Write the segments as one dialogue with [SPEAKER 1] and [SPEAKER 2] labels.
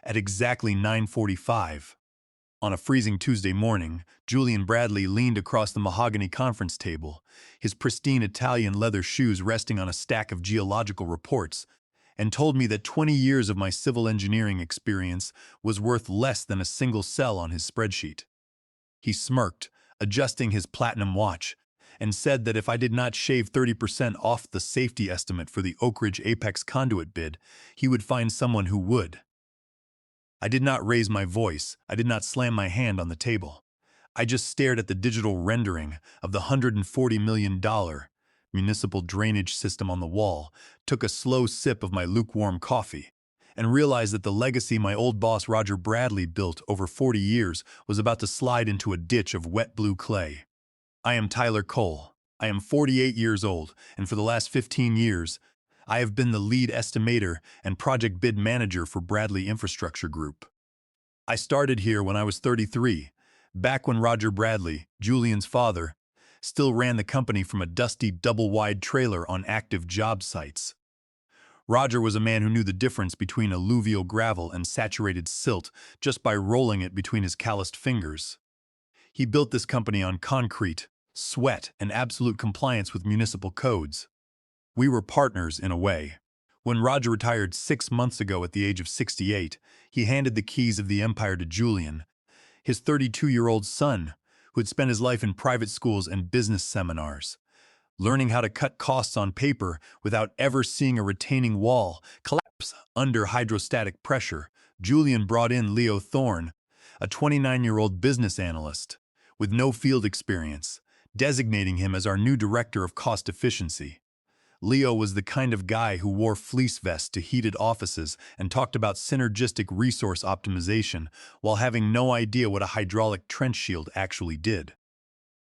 [SPEAKER 1] at exactly 9:45. On a freezing Tuesday morning, Julian Bradley leaned across the mahogany conference table, his pristine Italian leather shoes resting on a stack of geological reports, and told me that 20 years of my civil engineering experience was worth less than a single cell on his spreadsheet. He smirked, adjusting his platinum watch, and said that if I did not shave 30% off the safety estimate for the Oak Ridge Apex conduit bid, he would find someone who would. I did not raise my voice. I did not slam my hand on the table. I just stared at the digital rendering of the $140 million municipal drainage system on the wall, took a slow sip of my lukewarm coffee, and realized that the legacy my old boss Roger Bradley built over 40 years was about to slide into a ditch of wet blue clay. I am Tyler Cole. I am 48 years old, and for the last 15 years, I have been the lead estimator and project bid manager for Bradley Infrastructure Group. I started here when I was 33, back when Roger Bradley, Julian's father, still ran the company from a dusty double-wide trailer on active job sites. Roger was a man who knew the difference between alluvial gravel and saturated silt just by rolling it between his calloused fingers. He built this company on concrete, sweat, and absolute compliance with municipal codes. We were partners in a way. When Roger retired 6 months ago at the age of 68, he handed the keys of the empire to Julian, his 32-year-old son, who had spent his life in private schools and business seminars, learning how to cut costs on paper without ever seeing a retaining wall collapse under hydrostatic pressure. Julian brought in Leo Thorne, a 29-year-old business analyst with no field experience, designating him as our new director of cost efficiency. Leo was the kind of guy who wore fleece vests to heated offices and talked about synergistic resource optimization while having no idea what a hydraulic trench shield actually did.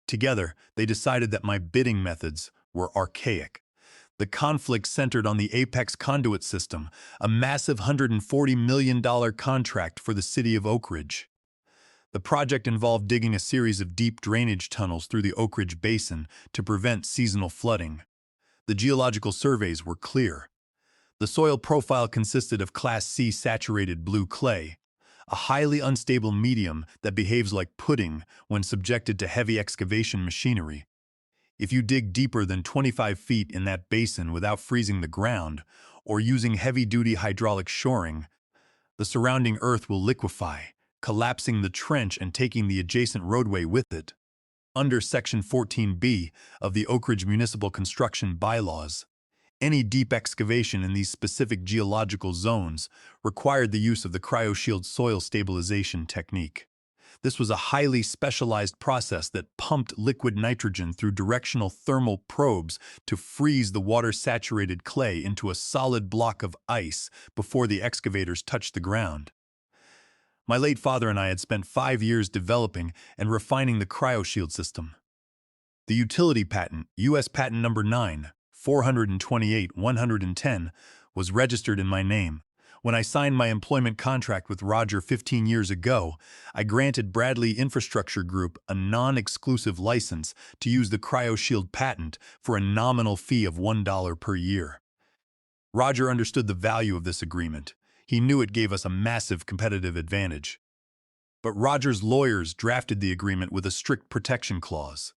[SPEAKER 1] Together, they decided that my bidding methods were archaic. The conflict centered on the Apex conduit system, a massive $140 million contract for the city of Oak Ridge. The project involved digging a series of deep drainage tunnels through the Oak Ridge Basin to prevent seasonal flooding. The geological surveys were clear. The soil profile consisted of Class C saturated blue clay, a highly unstable medium that behaves like pudding when subjected to heavy excavation machinery. If you dig deeper than 25 feet in that basin without freezing the ground or using heavy-duty hydraulic shoring, the surrounding earth will liquefy, collapsing the trench and taking the adjacent roadway with it. Under Section 14B of the Oak Ridge Municipal Construction Bylaws, any deep excavation in these specific geological zones required the use of the CryoShield soil stabilization technique. This was a highly specialized process that pumped liquid nitrogen through directional thermal probes to freeze the water-saturated clay into a solid block of ice before the excavators touched the ground. My late father and I had spent 5 years developing and refining the CryoShield system. The utility patent, U.S. Patent Number 9, 428-110, was registered in my name. When I signed my employment contract with Roger 15 years ago, I granted Bradley Infrastructure Group a non-exclusive license to use the CryoShield patent for a nominal fee of $1 per year. Roger understood the value of this agreement. He knew it gave us a massive competitive advantage. But Roger's lawyers drafted the agreement with a strict protection clause.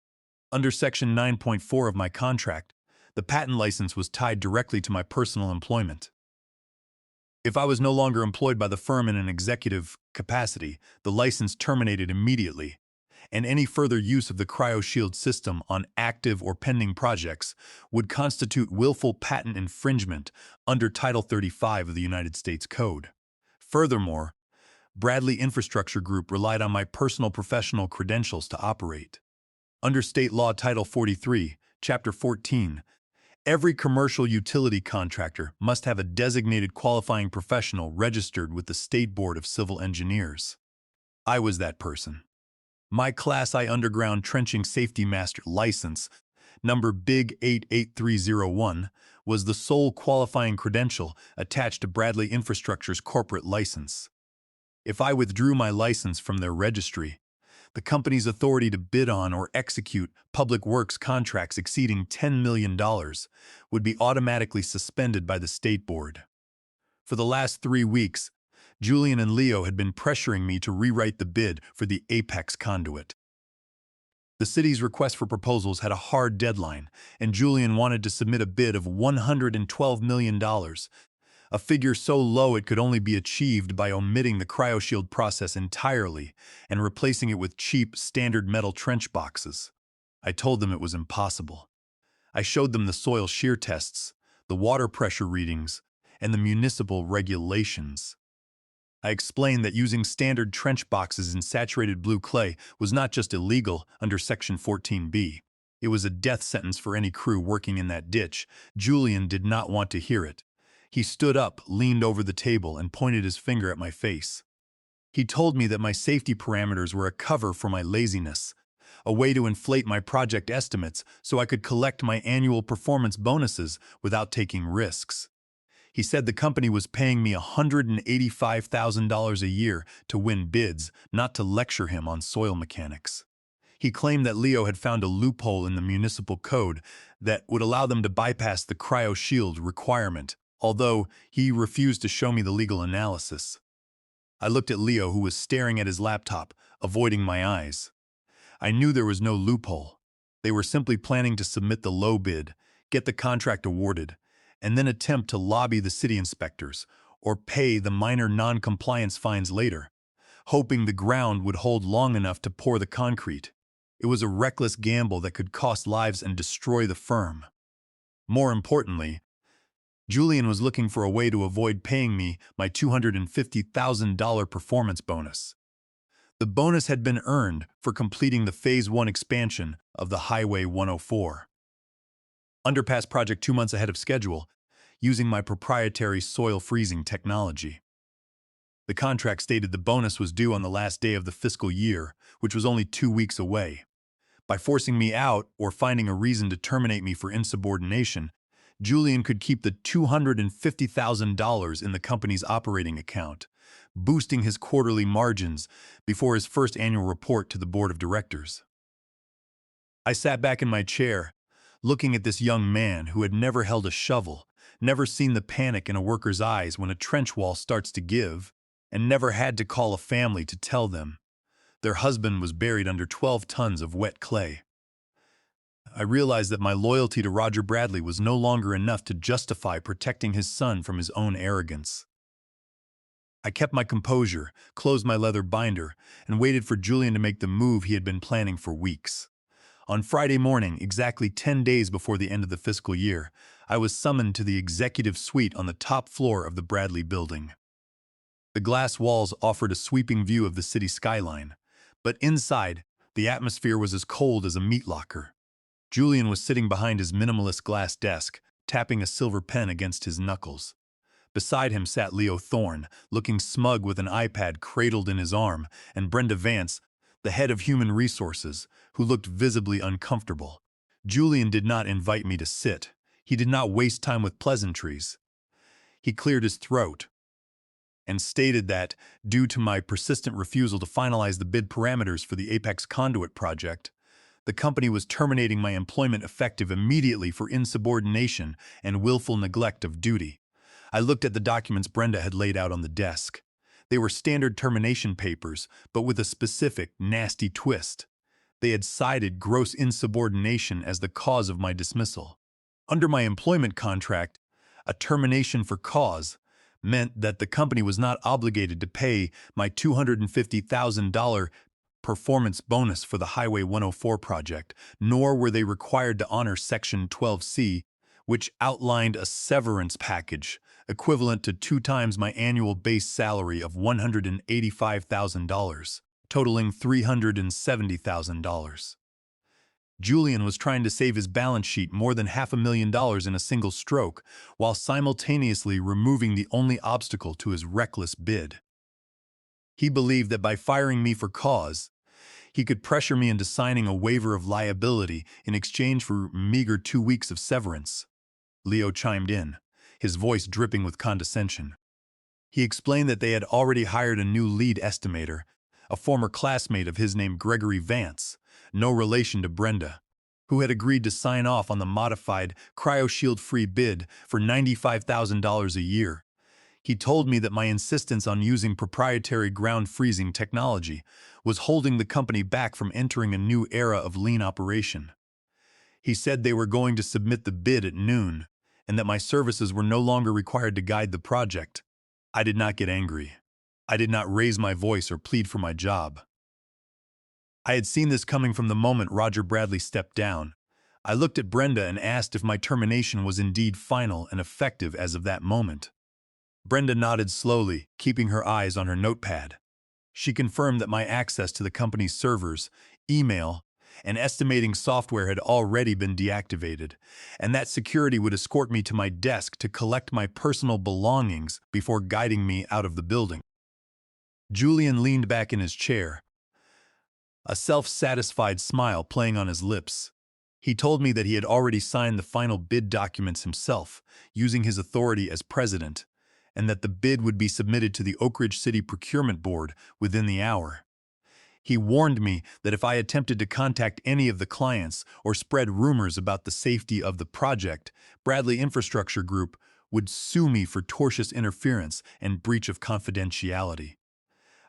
[SPEAKER 1] Under Section 9.4 of my contract, the patent license was tied directly to my personal employment. If I was no longer employed by the firm in an executive capacity, the license terminated immediately, and any further use of the CryoShield system on active or pending projects would constitute willful patent infringement under Title 35 of the United States Code. Furthermore, Bradley Infrastructure Group relied on my personal professional credentials to operate. Under State Law Title 43, Chapter 14, every commercial utility contractor must have a designated qualifying professional registered with the State Board of Civil Engineers. I was that person. My Class I Underground Trenching Safety Master license, number Big 88301, was the sole qualifying credential attached to Bradley Infrastructure's corporate license. If I withdrew my license from their registry, the company's authority to bid on or execute public works contracts exceeding $10 million would be automatically suspended by the State Board. For the last 3 weeks, Julian and Leo had been pressuring me to rewrite the bid for the Apex conduit. The city's request for proposals had a hard deadline, and Julian wanted to submit a bid of $112 million, a figure so low it could only be achieved by omitting the cryoshield process entirely and replacing it with cheap, standard metal trench boxes. I told them it was impossible. I showed them the soil shear tests, the water pressure readings, and the municipal regulations. I explained that using standard trench boxes in saturated blue clay was not just illegal under Section 14B. It was a death sentence for any crew working in that ditch. Julian did not want to hear it. He stood up, leaned over the table, and pointed his finger at my face. He told me that my safety parameters were a cover for my laziness, a way to inflate my project estimates so I could collect my annual performance bonuses without taking risks. He said the company was paying me $185,000 a year to win bids, not to lecture him on soil mechanics. He claimed that Leo had found a loophole in the municipal code that would allow them to bypass the cryoshield requirement, although he refused to show me the legal analysis. I looked at Leo, who was staring at his laptop, avoiding my eyes. I knew there was no loophole. They were simply planning to submit the low bid, get the contract awarded, and then attempt to lobby the city inspectors or pay the minor non-compliance fines later, hoping the ground would hold long enough to pour the concrete. It was a reckless gamble that could cost lives and destroy the firm. More importantly, Julian was looking for a way to avoid paying me my $250,000 performance bonus. The bonus had been earned for completing the Phase 1 expansion of the Highway 104. Underpass project 2 months ahead of schedule, using my proprietary soil freezing technology. The contract stated the bonus was due on the last day of the fiscal year, which was only 2 weeks away. By forcing me out or finding a reason to terminate me for insubordination, Julian could keep the $250,000 in the company's operating account, boosting his quarterly margins before his first annual report to the board of directors. I sat back in my chair, looking at this young man who had never held a shovel, never seen the panic in a worker's eyes when a trench wall starts to give, and never had to call a family to tell them their husband was buried under 12 tons of wet clay. I realized that my loyalty to Roger Bradley was no longer enough to justify protecting his son from his own arrogance. I kept my composure, closed my leather binder, and waited for Julian to make the move he had been planning for weeks. On Friday morning, exactly 10 days before the end of the fiscal year, I was summoned to the executive suite on the top floor of the Bradley building. The glass walls offered a sweeping view of the city skyline, but inside, the atmosphere was as cold as a meat locker. Julian was sitting behind his minimalist glass desk, tapping a silver pen against his knuckles. Beside him sat Leo Thorne, looking smug with an iPad cradled in his arm, and Brenda Vance, the head of human resources, who looked visibly uncomfortable. Julian did not invite me to sit. He did not waste time with pleasantries. He cleared his throat and stated that, due to my persistent refusal to finalize the bid parameters for the Apex Conduit project, the company was terminating my employment effective immediately for insubordination and willful neglect of duty. I looked at the documents Brenda had laid out on the desk. They were standard termination papers, but with a specific, nasty twist. They had cited gross insubordination as the cause of my dismissal. Under my employment contract, a termination for cause meant that the company was not obligated to pay my $250,000 performance bonus for the Highway 104 project, nor were they required to honor Section 12C, which outlined a severance package equivalent to 2 times my annual base salary of $185,000, totaling $370,000. Julian was trying to save his balance sheet more than $500,000 in a single stroke, while simultaneously removing the only obstacle to his reckless bid. He believed that by firing me for cause, he could pressure me into signing a waiver of liability in exchange for meager 2 weeks of severance. Leo chimed in, his voice dripping with condescension. He explained that they had already hired a new lead estimator, a former classmate of his named Gregory Vance, no relation to Brenda, who had agreed to sign off on the modified, cryoshield-free bid for $95,000 a year. He told me that my insistence on using proprietary ground freezing technology was holding the company back from entering a new era of lean operation. He said they were going to submit the bid at noon, and that my services were no longer required to guide the project. I did not get angry. I did not raise my voice or plead for my job. I had seen this coming from the moment Roger Bradley stepped down. I looked at Brenda and asked if my termination was indeed final and effective as of that moment. Brenda nodded slowly, keeping her eyes on her notepad. She confirmed that my access to the company's servers, email, and estimating software had already been deactivated, and that security would escort me to my desk to collect my personal belongings before guiding me out of the building. Julian leaned back in his chair, a self-satisfied smile playing on his lips. He told me that he had already signed the final bid documents himself, using his authority as president, and that the bid would be submitted to the Oak Ridge City Procurement Board within the hour. He warned me that if I attempted to contact any of the clients or spread rumors about the safety of the project, Bradley Infrastructure Group would sue me for tortious interference and breach of confidentiality.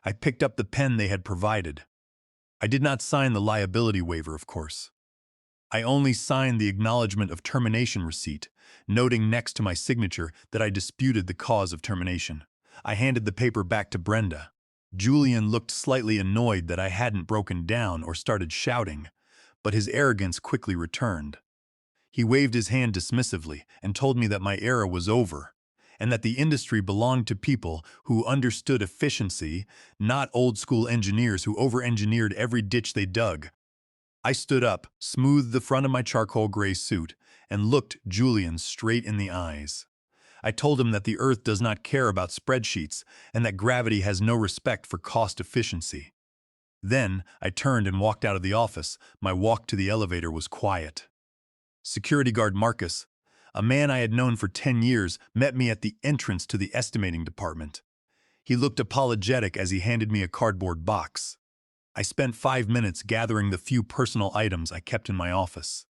[SPEAKER 1] I picked up the pen they had provided. I did not sign the liability waiver, of course. I only signed the acknowledgement of termination receipt, noting next to my signature that I disputed the cause of termination. I handed the paper back to Brenda. Julian looked slightly annoyed that I hadn't broken down or started shouting, but his arrogance quickly returned. He waved his hand dismissively and told me that my era was over, and that the industry belonged to people who understood efficiency, not old-school engineers who over-engineered every ditch they dug. I stood up, smoothed the front of my charcoal gray suit, and looked Julian straight in the eyes. I told him that the Earth does not care about spreadsheets and that gravity has no respect for cost efficiency. Then I turned and walked out of the office. My walk to the elevator was quiet. Security guard Marcus, a man I had known for 10 years, met me at the entrance to the estimating department. He looked apologetic as he handed me a cardboard box. I spent 5 minutes gathering the few personal items I kept in my office.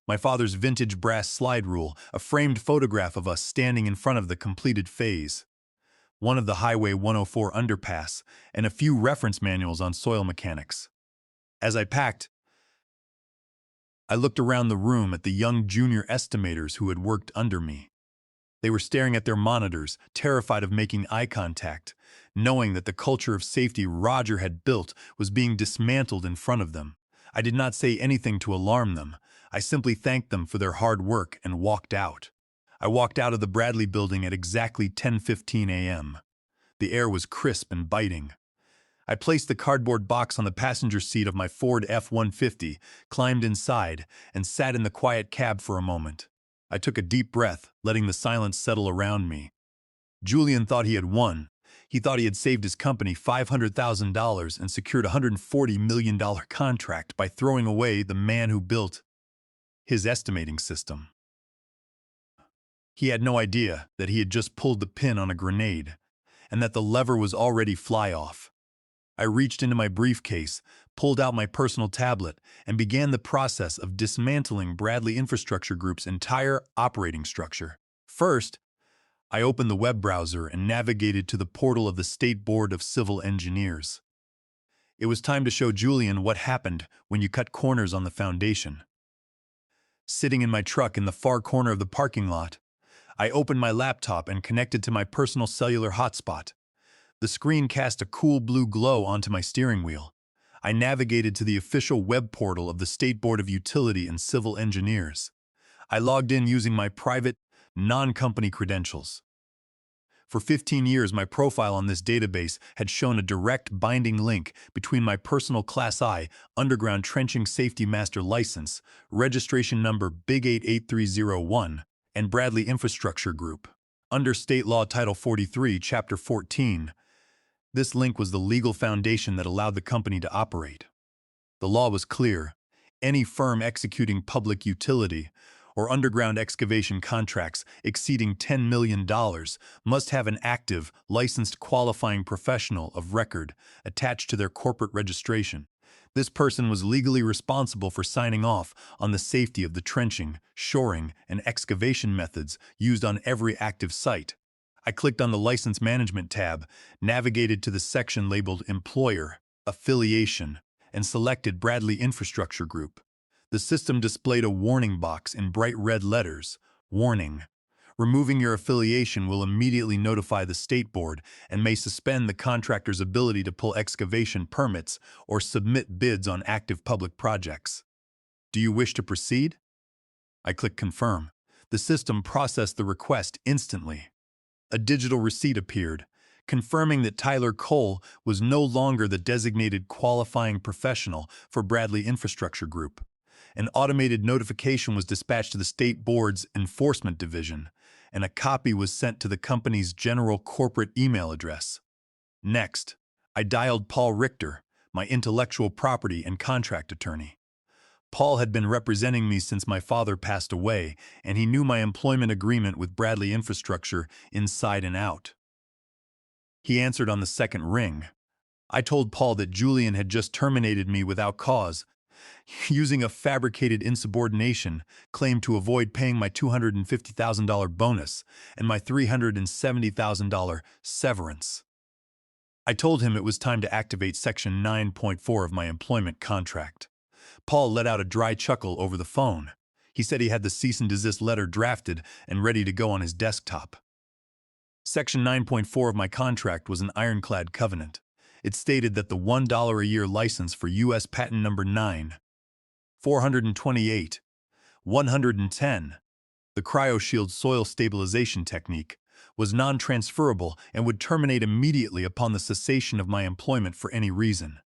[SPEAKER 1] My father's vintage brass slide rule, a framed photograph of us standing in front of the completed phase, one of the Highway 104 underpass, and a few reference manuals on soil mechanics. As I packed, I looked around the room at the young junior estimators who had worked under me. They were staring at their monitors, terrified of making eye contact, knowing that the culture of safety Roger had built was being dismantled in front of them. I did not say anything to alarm them. I simply thanked them for their hard work and walked out. I walked out of the Bradley building at exactly 10:15 a.m. The air was crisp and biting. I placed the cardboard box on the passenger seat of my Ford F-150, climbed inside, and sat in the quiet cab for a moment. I took a deep breath, letting the silence settle around me. Julian thought he had won. He thought he had saved his company $500,000 and secured a $140 million contract by throwing away the man who built his estimating system. He had no idea that he had just pulled the pin on a grenade, and that the lever was already fly-off. I reached into my briefcase, pulled out my personal tablet, and began the process of dismantling Bradley Infrastructure Group's entire operating structure. First, I opened the web browser and navigated to the portal of the State Board of Civil Engineers. It was time to show Julian what happened when you cut corners on the foundation. Sitting in my truck in the far corner of the parking lot, I opened my laptop and connected to my personal cellular hotspot. The screen cast a cool blue glow onto my steering wheel. I navigated to the official web portal of the State Board of Utility and Civil Engineers. I logged in using my private, non-company credentials. For 15 years, my profile on this database had shown a direct binding link between my personal Class I Underground Trenching Safety Master License, registration number Big 88301, and Bradley Infrastructure Group. Under State Law Title 43, Chapter 14, this link was the legal foundation that allowed the company to operate. The law was clear. Any firm executing public utility or underground excavation contracts exceeding $10 million must have an active, licensed qualifying professional of record attached to their corporate registration. This person was legally responsible for signing off on the safety of the trenching, shoring, and excavation methods used on every active site. I clicked on the License Management tab, navigated to the section labeled Employer, Affiliation, and selected Bradley Infrastructure Group. The system displayed a warning box in bright red letters. Warning: removing your affiliation will immediately notify the State Board and may suspend the contractor's ability to pull excavation permits or submit bids on active public projects. Do you wish to proceed? I clicked Confirm. The system processed the request instantly. A digital receipt appeared, confirming that Tyler Cole was no longer the designated qualifying professional for Bradley Infrastructure Group. An automated notification was dispatched to the State Board's Enforcement Division, and a copy was sent to the company's general corporate email address. Next, I dialed Paul Richter, my intellectual property and contract attorney. Paul had been representing me since my father passed away, and he knew my employment agreement with Bradley Infrastructure inside and out. He answered on the second ring. I told Paul that Julian had just terminated me without cause, using a fabricated insubordination claim to avoid paying my $250,000 bonus and my $370,000 severance. I told him it was time to activate Section 9.4 of my employment contract. Paul let out a dry chuckle over the phone. He said he had the cease and desist letter drafted and ready to go on his desktop. Section 9.4 of my contract was an ironclad covenant. It stated that the $1 a year license for U.S. Patent Number 9, 428, 110, the CryoShield soil stabilization technique, was non-transferable and would terminate immediately upon the cessation of my employment for any reason.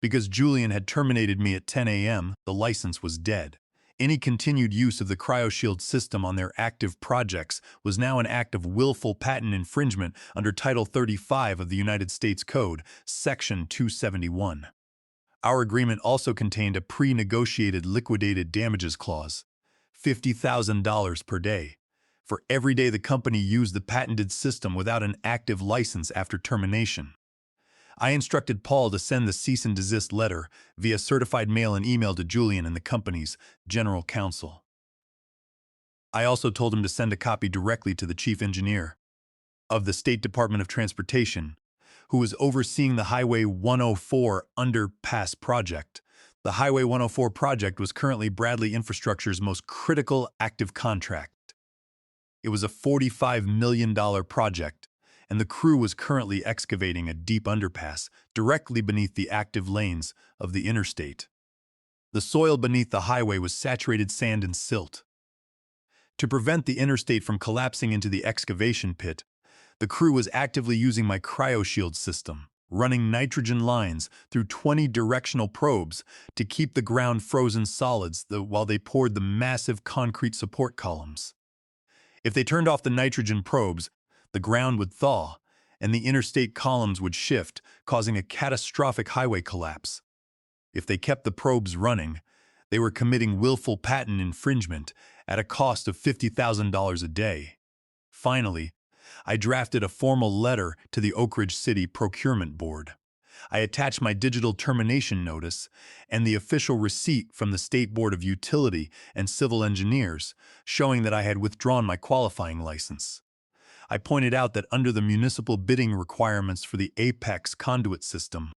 [SPEAKER 1] Because Julian had terminated me at 10 a.m., the license was dead. Any continued use of the CryoShield system on their active projects was now an act of willful patent infringement under Title 35 of the United States Code, Section 271. Our agreement also contained a pre-negotiated liquidated damages clause, $50,000 per day, for every day the company used the patented system without an active license after termination. I instructed Paul to send the cease and desist letter via certified mail and email to Julian and the company's general counsel. I also told him to send a copy directly to the chief engineer of the State Department of Transportation, who was overseeing the Highway 104 underpass project. The Highway 104 project was currently Bradley Infrastructure's most critical active contract. It was a $45 million project, and the crew was currently excavating a deep underpass directly beneath the active lanes of the interstate. The soil beneath the highway was saturated sand and silt. To prevent the interstate from collapsing into the excavation pit, the crew was actively using my CryoShield system, running nitrogen lines through 20 directional probes to keep the ground frozen solids while they poured the massive concrete support columns. If they turned off the nitrogen probes, the ground would thaw, and the interstate columns would shift, causing a catastrophic highway collapse. If they kept the probes running, they were committing willful patent infringement at a cost of $50,000 a day. Finally, I drafted a formal letter to the Oak Ridge City Procurement Board. I attached my digital termination notice and the official receipt from the State Board of Utility and Civil Engineers, showing that I had withdrawn my qualifying license. I pointed out that under the municipal bidding requirements for the Apex conduit system,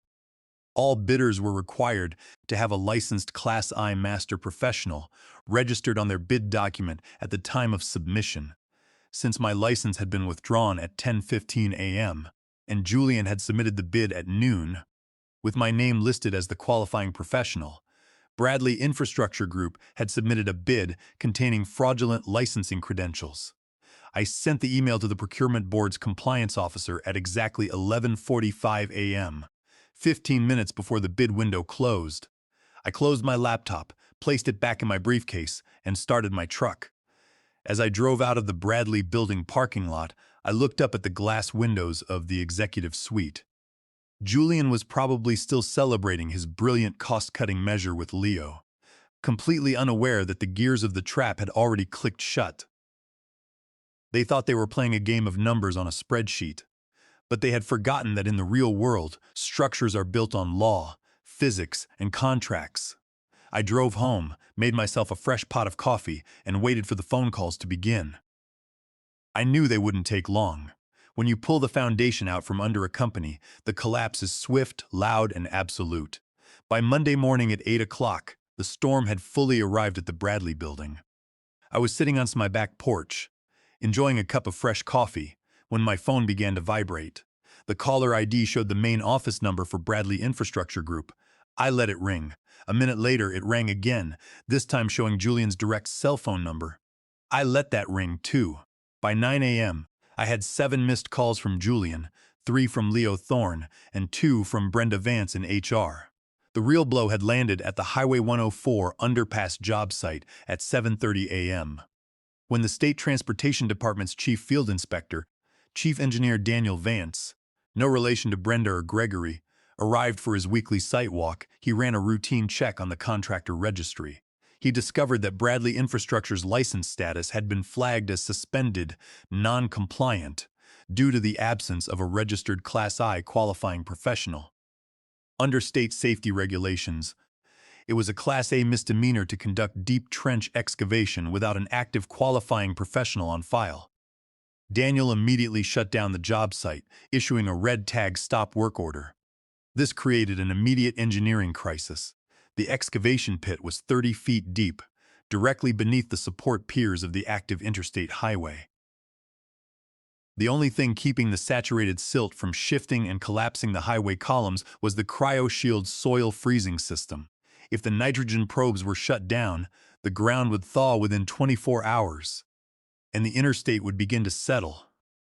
[SPEAKER 1] all bidders were required to have a licensed Class I master professional registered on their bid document at the time of submission. Since my license had been withdrawn at 10:15 a.m., and Julian had submitted the bid at noon, with my name listed as the qualifying professional, Bradley Infrastructure Group had submitted a bid containing fraudulent licensing credentials. I sent the email to the Procurement Board's compliance officer at exactly 11:45 a.m., 15 minutes before the bid window closed. I closed my laptop, placed it back in my briefcase, and started my truck. As I drove out of the Bradley building parking lot, I looked up at the glass windows of the executive suite. Julian was probably still celebrating his brilliant cost-cutting measure with Leo, completely unaware that the gears of the trap had already clicked shut. They thought they were playing a game of numbers on a spreadsheet, but they had forgotten that in the real world, structures are built on law, physics, and contracts. I drove home, made myself a fresh pot of coffee, and waited for the phone calls to begin. I knew they wouldn't take long. When you pull the foundation out from under a company, the collapse is swift, loud, and absolute. By Monday morning at 8 o'clock, the storm had fully arrived at the Bradley building. I was sitting on my back porch, enjoying a cup of fresh coffee, when my phone began to vibrate. The caller ID showed the main office number for Bradley Infrastructure Group. I let it ring. A minute later, it rang again, this time showing Julian's direct cell phone number. I let that ring, too. By 9 a.m., I had 7 missed calls from Julian, 3 from Leo Thorne, and 2 from Brenda Vance in HR. The real blow had landed at the Highway 104 underpass job site at 7:30 a.m. When the State Transportation Department's Chief Field Inspector, Chief Engineer Daniel Vance, no relation to Brenda or Gregory, arrived for his weekly site walk, he ran a routine check on the contractor registry. He discovered that Bradley Infrastructure's license status had been flagged as suspended, non-compliant, due to the absence of a registered Class I qualifying professional. Under state safety regulations, it was a Class A misdemeanor to conduct deep trench excavation without an active qualifying professional on file. Daniel immediately shut down the job site, issuing a red tag stop work order. This created an immediate engineering crisis. The excavation pit was 30 feet deep, directly beneath the support piers of the active interstate highway. The only thing keeping the saturated silt from shifting and collapsing the highway columns was the CryoShield soil freezing system. If the nitrogen probes were shut down, the ground would thaw within 24 hours, and the interstate would begin to settle,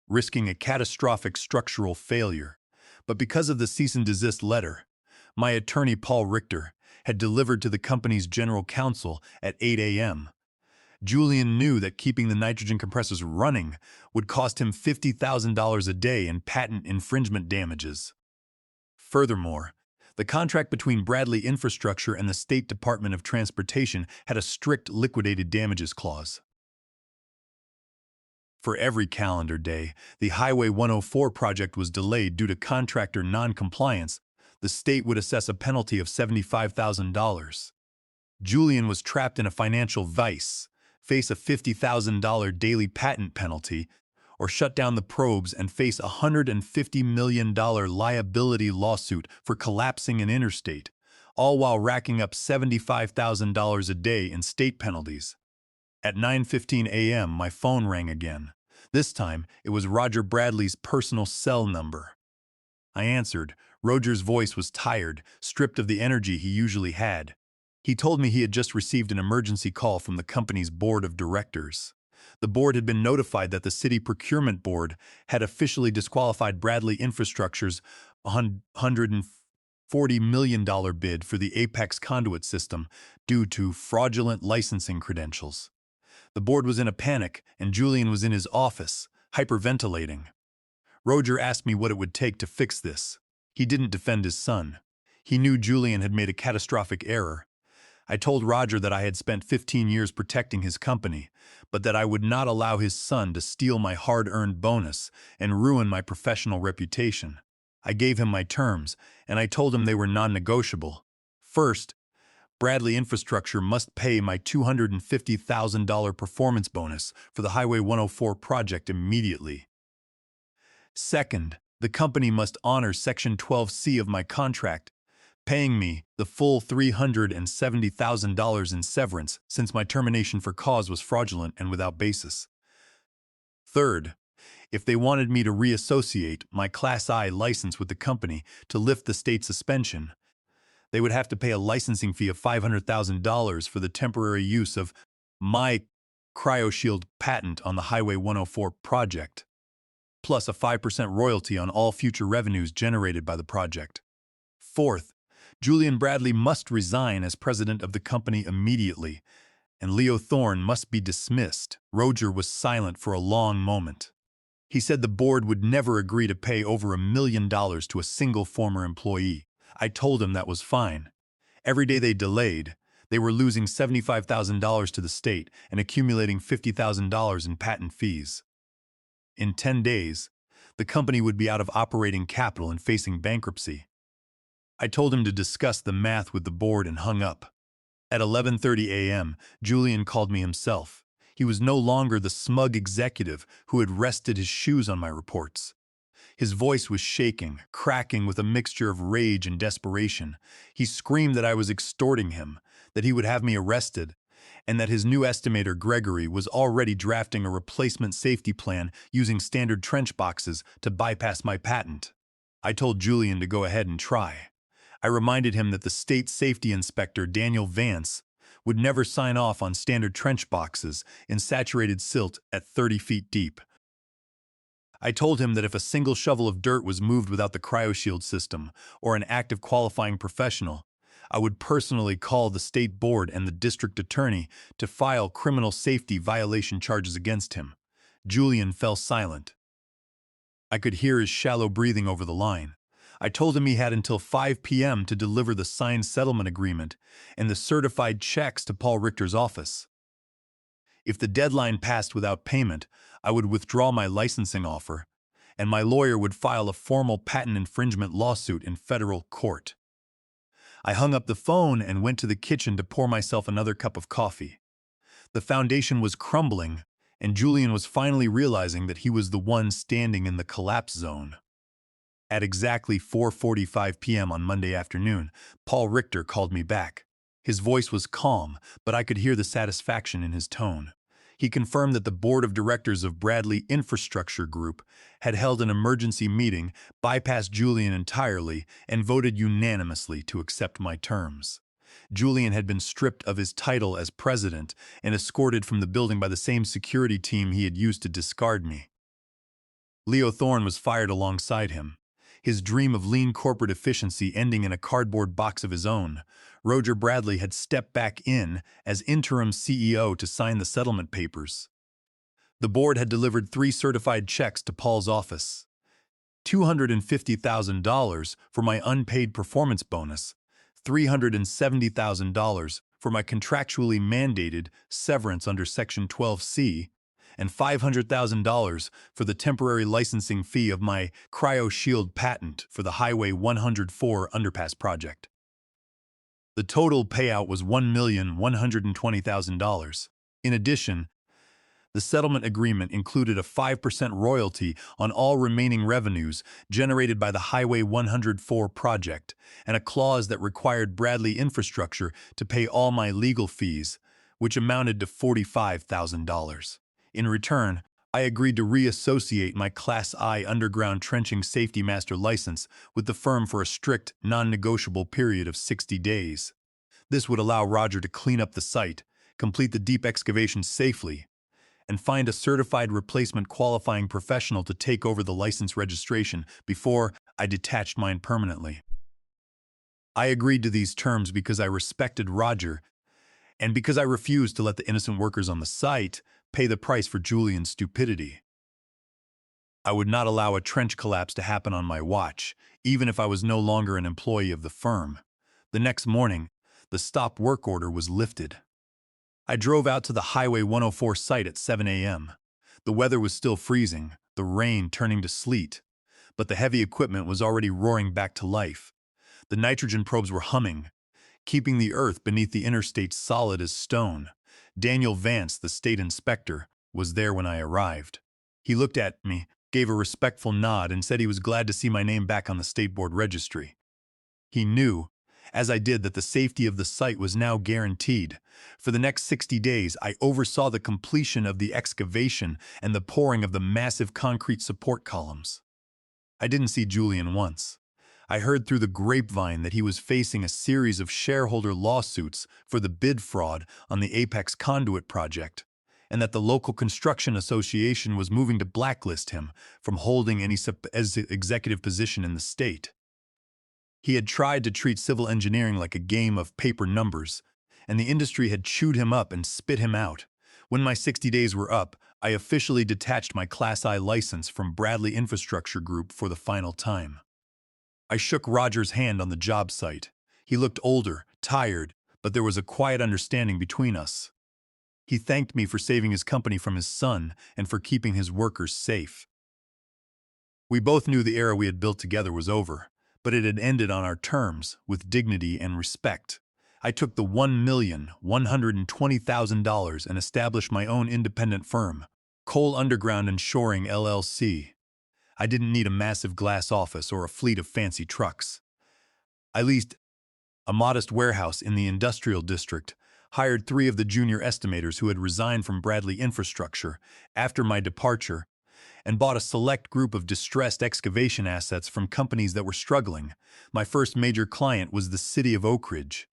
[SPEAKER 1] risking a catastrophic structural failure. But because of the cease and desist letter my attorney Paul Richter had delivered to the company's general counsel at 8 a.m., Julian knew that keeping the nitrogen compressors running would cost him $50,000 a day in patent infringement damages. Furthermore, the contract between Bradley Infrastructure and the State Department of Transportation had a strict liquidated damages clause. For every calendar day the Highway 104 project was delayed due to contractor non-compliance, the state would assess a penalty of $75,000. Julian was trapped in a financial vice, face a $50,000 daily patent penalty, or shut down the probes and face a $150 million liability lawsuit for collapsing an interstate, all while racking up $75,000 a day in state penalties. At 9:15 a.m., my phone rang again. This time, it was Roger Bradley's personal cell number. I answered. Roger's voice was tired, stripped of the energy he usually had. He told me he had just received an emergency call from the company's board of directors. The board had been notified that the City Procurement Board had officially disqualified Bradley Infrastructure's $140 million bid for the Apex conduit system due to fraudulent licensing credentials. The board was in a panic, and Julian was in his office, hyperventilating. Roger asked me what it would take to fix this. He didn't defend his son. He knew Julian had made a catastrophic error. I told Roger that I had spent 15 years protecting his company, but that I would not allow his son to steal my hard-earned bonus and ruin my professional reputation. I gave him my terms, and I told him they were non-negotiable. First, Bradley Infrastructure must pay my $250,000 performance bonus for the Highway 104 project immediately. Second, the company must honor Section 12C of my contract, paying me the full $370,000 in severance since my termination for cause was fraudulent and without basis. Third, if they wanted me to reassociate my Class I license with the company to lift the state suspension, they would have to pay a licensing fee of $500,000 for the temporary use of my CryoShield patent on the Highway 104 project, plus a 5% royalty on all future revenues generated by the project. Fourth, Julian Bradley must resign as president of the company immediately, and Leo Thorne must be dismissed. Roger was silent for a long moment. He said the board would never agree to pay over $1 million to a single former employee. I told him that was fine. Every day they delayed, they were losing $75,000 to the state and accumulating $50,000 in patent fees. In 10 days, the company would be out of operating capital and facing bankruptcy. I told him to discuss the math with the board and hung up. At 11:30 a.m., Julian called me himself. He was no longer the smug executive who had rested his shoes on my reports. His voice was shaking, cracking with a mixture of rage and desperation. He screamed that I was extorting him, that he would have me arrested, and that his new estimator Gregory was already drafting a replacement safety plan using standard trench boxes to bypass my patent. I told Julian to go ahead and try. I reminded him that the state safety inspector, Daniel Vance, would never sign off on standard trench boxes in saturated silt at 30 feet deep. I told him that if a single shovel of dirt was moved without the cryoshield system or an active qualifying professional, I would personally call the state board and the district attorney to file criminal safety violation charges against him. Julian fell silent. I could hear his shallow breathing over the line. I told him he had until 5 p.m. to deliver the signed settlement agreement and the certified checks to Paul Richter's office. If the deadline passed without payment, I would withdraw my licensing offer, and my lawyer would file a formal patent infringement lawsuit in federal court. I hung up the phone and went to the kitchen to pour myself another cup of coffee. The foundation was crumbling, and Julian was finally realizing that he was the one standing in the collapse zone. At exactly 4:45 p.m. on Monday afternoon, Paul Richter called me back. His voice was calm, but I could hear the satisfaction in his tone. He confirmed that the board of directors of Bradley Infrastructure Group had held an emergency meeting, bypassed Julian entirely, and voted unanimously to accept my terms. Julian had been stripped of his title as president and escorted from the building by the same security team he had used to discard me. Leo Thorne was fired alongside him. His dream of lean corporate efficiency ending in a cardboard box of his own, Roger Bradley had stepped back in as interim CEO to sign the settlement papers. The board had delivered 3 certified checks to Paul's office. $250,000 for my unpaid performance bonus, $370,000 for my contractually mandated severance under Section 12C, and $500,000 for the temporary licensing fee of my CryoShield patent for the Highway 104 underpass project. The total payout was $1,120,000. In addition, the settlement agreement included a 5% royalty on all remaining revenues generated by the Highway 104 project and a clause that required Bradley Infrastructure to pay all my legal fees, which amounted to $45,000. In return, I agreed to reassociate my Class I underground trenching safety master license with the firm for a strict, non-negotiable period of 60 days. This would allow Roger to clean up the site, complete the deep excavation safely, and find a certified replacement qualifying professional to take over the license registration before I detached mine permanently. I agreed to these terms because I respected Roger and because I refused to let the innocent workers on the site pay the price for Julian's stupidity. I would not allow a trench collapse to happen on my watch, even if I was no longer an employee of the firm. The next morning, the stop work order was lifted. I drove out to the Highway 104 site at 7 a.m. The weather was still freezing, the rain turning to sleet, but the heavy equipment was already roaring back to life. The nitrogen probes were humming, keeping the earth beneath the interstate solid as stone. Daniel Vance, the state inspector, was there when I arrived. He looked at me, gave a respectful nod, and said he was glad to see my name back on the state board registry. He knew, as I did, that the safety of the site was now guaranteed. For the next 60 days, I oversaw the completion of the excavation and the pouring of the massive concrete support columns. I didn't see Julian once. I heard through the grapevine that he was facing a series of shareholder lawsuits for the bid fraud on the Apex Conduit project, and that the local construction association was moving to blacklist him from holding any executive position in the state. He had tried to treat civil engineering like a game of paper numbers, and the industry had chewed him up and spit him out. When my 60 days were up, I officially detached my Class I license from Bradley Infrastructure Group for the final time. I shook Roger's hand on the job site. He looked older, tired, but there was a quiet understanding between us. He thanked me for saving his company from his son and for keeping his workers safe. We both knew the era we had built together was over, but it had ended on our terms, with dignity and respect. I took the $1,120,000 and established my own independent firm, Coal Underground and Shoring LLC. I didn't need a massive glass office or a fleet of fancy trucks. I leased a modest warehouse in the industrial district, hired 3 of the junior estimators who had resigned from Bradley Infrastructure after my departure, and bought a select group of distressed excavation assets from companies that were struggling. My first major client was the city of Oak Ridge.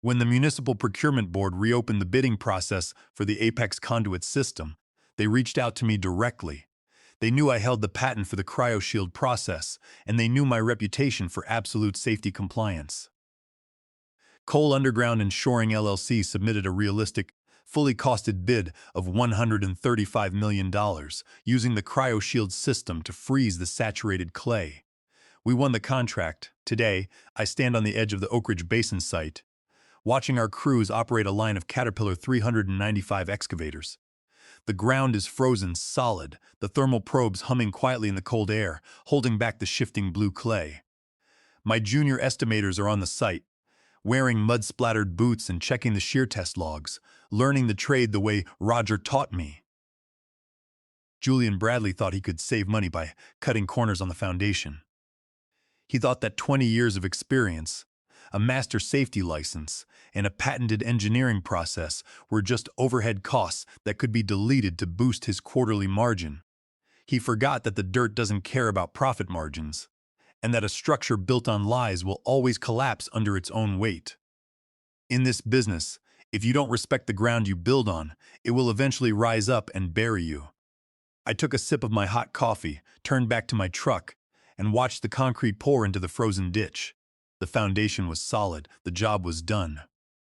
[SPEAKER 1] When the Municipal Procurement Board reopened the bidding process for the Apex conduit system, they reached out to me directly. They knew I held the patent for the CryoShield process, and they knew my reputation for absolute safety compliance. Coal Underground and Shoring LLC submitted a realistic, fully costed bid of $135 million, using the CryoShield system to freeze the saturated clay. We won the contract. Today, I stand on the edge of the Oak Ridge Basin site, watching our crews operate a line of Caterpillar 395 excavators. The ground is frozen solid, the thermal probes humming quietly in the cold air, holding back the shifting blue clay. My junior estimators are on the site, wearing mud-splattered boots and checking the shear test logs, learning the trade the way Roger taught me. Julian Bradley thought he could save money by cutting corners on the foundation. He thought that 20 years of experience, a master safety license, and a patented engineering process were just overhead costs that could be deleted to boost his quarterly margin. He forgot that the dirt doesn't care about profit margins, and that a structure built on lies will always collapse under its own weight. In this business, if you don't respect the ground you build on, it will eventually rise up and bury you. I took a sip of my hot coffee, turned back to my truck, and watched the concrete pour into the frozen ditch. The foundation was solid, the job was done.